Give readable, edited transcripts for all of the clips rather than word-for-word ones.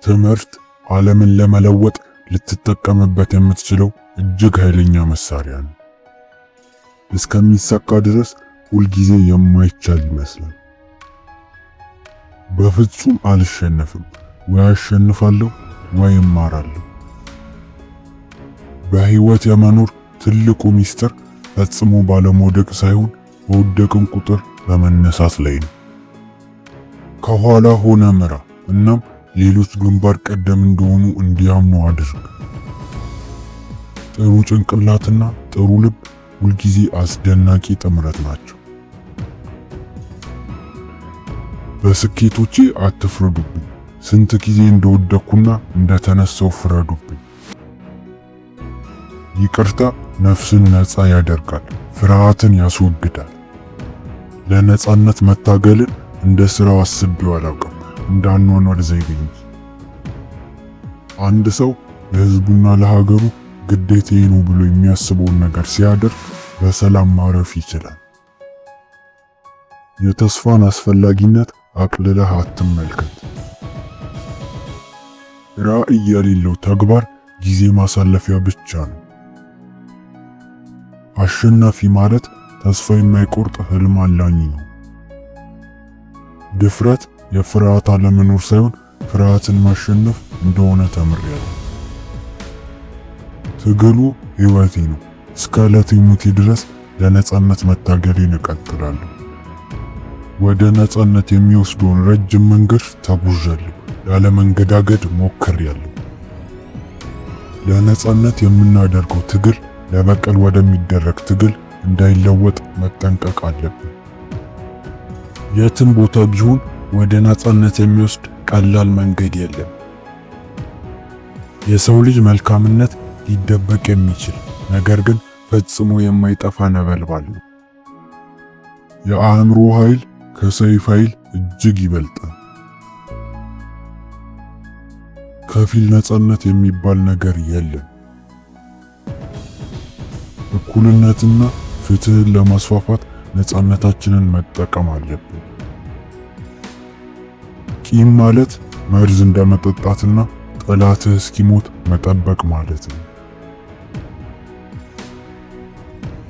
ትምህርት ዓለምን ለመለወጥ ልትጠቀምበት የምትችለው እጅግ ኃይለኛ መሳሪያ ነው። እስከሚሳካ ድረስ ሁልጊዜ የማይቻል ይመስላል። በፍጹም አልሸነፍም፣ ወይ አሸንፋለሁ ወይ እማራለሁ። በህይወት የመኖር ትልቁ ሚስጥር ፈጽሞ ባለመውደቅ ሳይሆን በወደቅን ቁጥር በመነሳት ላይ ነው። ከኋላ ሆነ ምራ፣ እናም ሌሎች ግንባር ቀደም እንደሆኑ እንዲያምኑ አድርግ። ጥሩ ጭንቅላትና ጥሩ ልብ ሁልጊዜ አስደናቂ ጥምረት ናቸው። በስኬቶቼ አትፍረዱብኝ። ስንት ጊዜ እንደወደኩና እንደተነሳው ፍረዱብኝ። ይቅርታ ነፍስን ነፃ ያደርጋል፣ ፍርሃትን ያስወግዳል። ለነፃነት መታገልን እንደ ስራው አስቤው አላውቅም፣ እንዳኗኗር ዘይቤ እንጂ። አንድ ሰው ለህዝቡና ለሀገሩ ግዴታዬ ነው ብሎ የሚያስበውን ነገር ሲያደርግ በሰላም ማረፍ ይችላል። የተስፋን አስፈላጊነት አቅልለህ አትመልከት። ራዕይ የሌለው ተግባር ጊዜ ማሳለፊያ ብቻ ነው። አሸናፊ ማለት ተስፋ የማይቆርጥ ህልም አላኝ ነው። ድፍረት የፍርሃት አለመኖር ሳይሆን ፍርሃትን ማሸነፍ እንደሆነ ተምሬያለሁ። ትግሉ ህይወቴ ነው። እስከ ዕለተ ሞቴ ድረስ ለነጻነት መታገሌን እቀጥላለሁ። ወደ ነጻነት የሚወስደውን ረጅም መንገድ ተጉዣለሁ። ላለመንገዳገድ ሞክሬያለሁ። ለነጻነት የምናደርገው ትግል ለበቀል ወደሚደረግ ትግል እንዳይለወጥ መጠንቀቅ አለብን። የትም ቦታ ቢሆን ወደ ነጻነት የሚወስድ ቀላል መንገድ የለም። የሰው ልጅ መልካምነት ሊደበቅ የሚችል ነገር ግን ፈጽሞ የማይጠፋ ነበልባል ነው። የአእምሮ ኃይል ከሰይፍ ኃይል እጅግ ይበልጣል። ከፊል ነጻነት የሚባል ነገር የለም። እኩልነትና ፍትህን ለማስፋፋት ነጻነታችንን መጠቀም አለብን። ቂም ማለት መርዝ እንደመጠጣትና ጠላትህ እስኪሞት መጠበቅ ማለት ነው።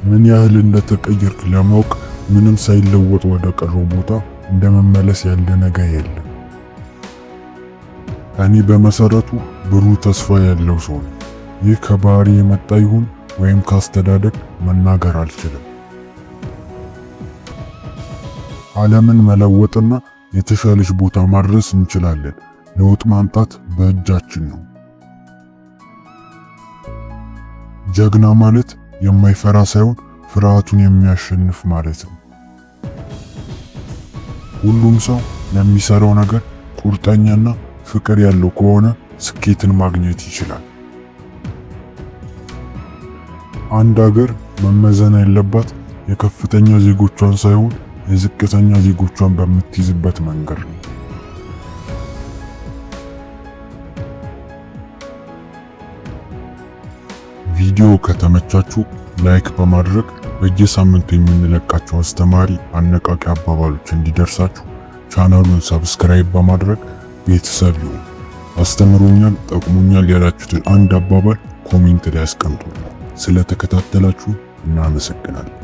ምን ያህል እንደተቀየርክ ለማወቅ ምንም ሳይለወጥ ወደ ቀረው ቦታ እንደመመለስ ያለ ነገር የለም። እኔ በመሰረቱ ብሩህ ተስፋ ያለው ሰው ነኝ። ይህ ከባህሪ የመጣ ይሁን ወይም ካስተዳደግ መናገር አልችልም። ዓለምን መለወጥና የተሻለች ቦታ ማድረስ እንችላለን። ለውጥ ማምጣት በእጃችን ነው። ጀግና ማለት የማይፈራ ሳይሆን ፍርሃቱን የሚያሸንፍ ማለት ነው። ሁሉም ሰው ለሚሰራው ነገር ቁርጠኛና ፍቅር ያለው ከሆነ ስኬትን ማግኘት ይችላል። አንድ ሀገር መመዘን ያለባት የከፍተኛ ዜጎቿን ሳይሆን የዝቅተኛ ዜጎቿን በምትይዝበት መንገድ ነው። ቪዲዮ ከተመቻችሁ ላይክ በማድረግ በየሳምንቱ የምንለቃቸው አስተማሪ አነቃቂ አባባሎች እንዲደርሳችሁ ቻናሉን ሰብስክራይብ በማድረግ ቤተሰብ ይሁኑ። አስተምሮኛል፣ ጠቅሞኛል ያላችሁትን አንድ አባባል ኮሜንት ላይ አስቀምጡ። ስለተከታተላችሁ እናመሰግናለን።